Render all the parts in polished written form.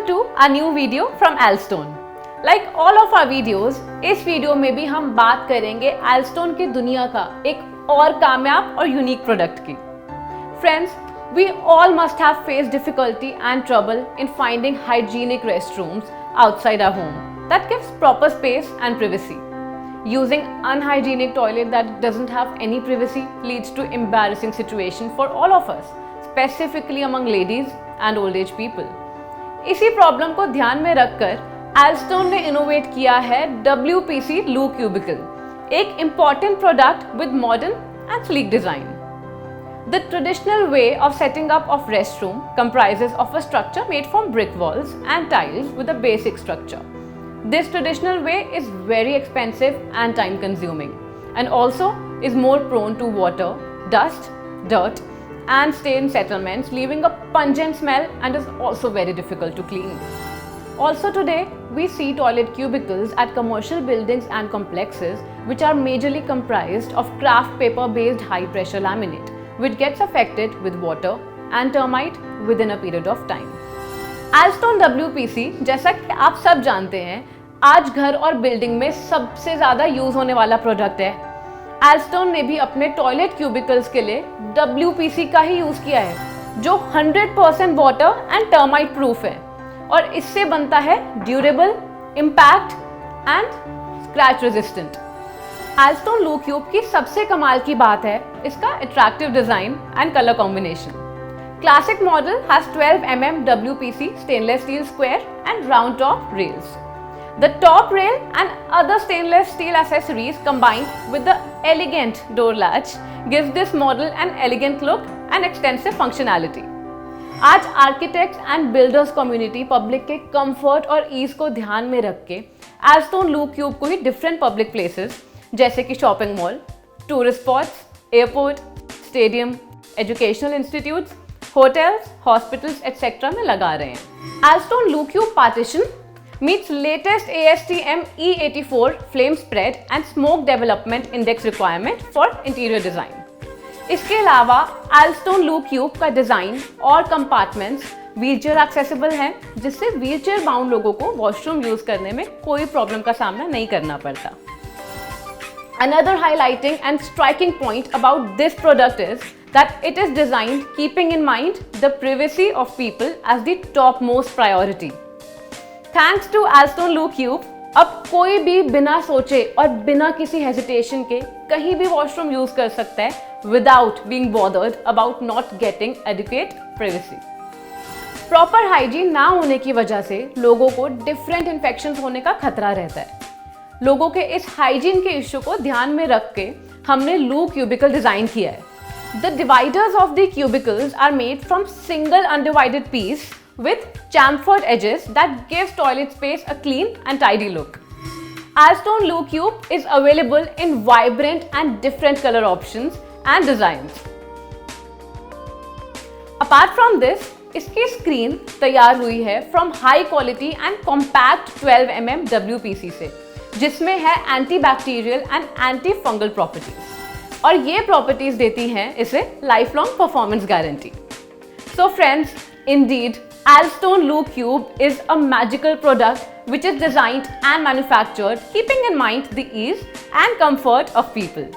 Welcome to a new video from Alstone. Like all of our videos, इस video में भी हम बात करेंगे Alstone की दुनिया का एक और कामयाब और यूनिक प्रोडक्ट की. Friends, we all must have faced difficulty and trouble in finding hygienic restrooms outside our home that gives proper space and privacy. Using unhygienic toilet that doesn't have any privacy leads to embarrassing situation for all of us, specifically among ladies and old age people. इसी problem को ध्यान में रखकर Alstone ने innovate किया है WPC Loo Cubicle, एक important product with modern and sleek design. The traditional way of setting up of restroom comprises of a structure made from brick walls and tiles with a basic structure. This traditional way is very expensive and time consuming and also is more prone to water, dust, dirt and stay in settlements, leaving a pungent smell and is also very difficult to clean. Also today, we see toilet cubicles at commercial buildings and complexes which are majorly comprised of craft paper based high pressure laminate which gets affected with water and termite within a period of time. Alstone WPC, जैसा कि आप सब जानते हैं, आज घर और building में सबसे ज़्यादा यूज होने वाला प्रोडक्ट है. Alstone ने भी अपने टॉयलेट क्यूबिकल्स के लिए WPC का ही यूज किया है जो 100% वाटर एंड टर्माइट प्रूफ है और इससे बनता है durable, impact and scratch resistant. Alstone Loo Cube की सबसे कमाल की बात है इसका attractive design and colour combination. Classic model has 12 mm WPC stainless steel square and round top rails. The top rail and other stainless steel accessories combined with the elegant door latch gives this model an elegant look and extensive functionality. आज architects and builders community public के comfort और ease को ध्यान में रख के Alstone Loo Cube को ही different public places जैसे कि shopping mall, tourist spots, airport, stadium, educational institutes, hotels, hospitals etcetera में लगा रहे हैं. Alstone Loo Cube partition meets latest ASTM E84 flame spread and smoke development index requirement for interior design. इसके अलावा Alstone Loo Cube का design और compartments wheelchair accessible हैं जिससे व्हीलचेयर बाउंड लोगों को वॉशरूम यूज करने में कोई प्रॉब्लम का सामना नहीं करना पड़ता. Another highlighting and striking point about this product is that it is designed keeping in mind the privacy of people as the topmost priority. Thanks to Alstone Loo Cube, अब कोई भी बिना सोचे और बिना किसी हेजिटेशन के कहीं भी वॉशरूम यूज कर सकता है without being bothered about not getting adequate privacy. Proper hygiene ना होने की वजह से लोगों को डिफरेंट इन्फेक्शंस होने का खतरा रहता है. लोगों के इस हाइजीन के इश्यू को ध्यान में रख के हमने Loo Cubicle डिजाइन किया है. The dividers of the cubicles are made from single undivided piece with chamfered edges that gives toilet space a clean and tidy look. Alstone Loo Cube is available in vibrant and different color options and designs. Apart from this, इसकी screen तैयार हुई है from high quality and compact 12 mm WPC से जिसमें है antibacterial and antifungal properties और ये properties देती हैं इसे lifelong performance guarantee. So friends, indeed, Alstone Loo Cube is a magical product which is designed and manufactured keeping in mind the ease and comfort of people.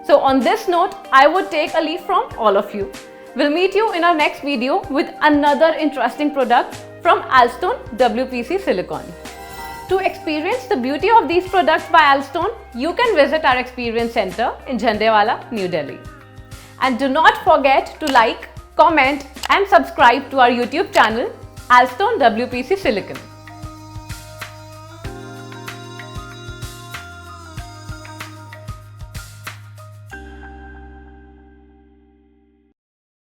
So on this note, I would take a leave from all of you. We'll meet you in our next video with another interesting product from Alstone WPC Silicone. To experience the beauty of these products by Alstone, you can visit our experience center in Jhandewala, New Delhi. And do not forget to like, comment and subscribe to our YouTube channel Alstone WPC Silicone.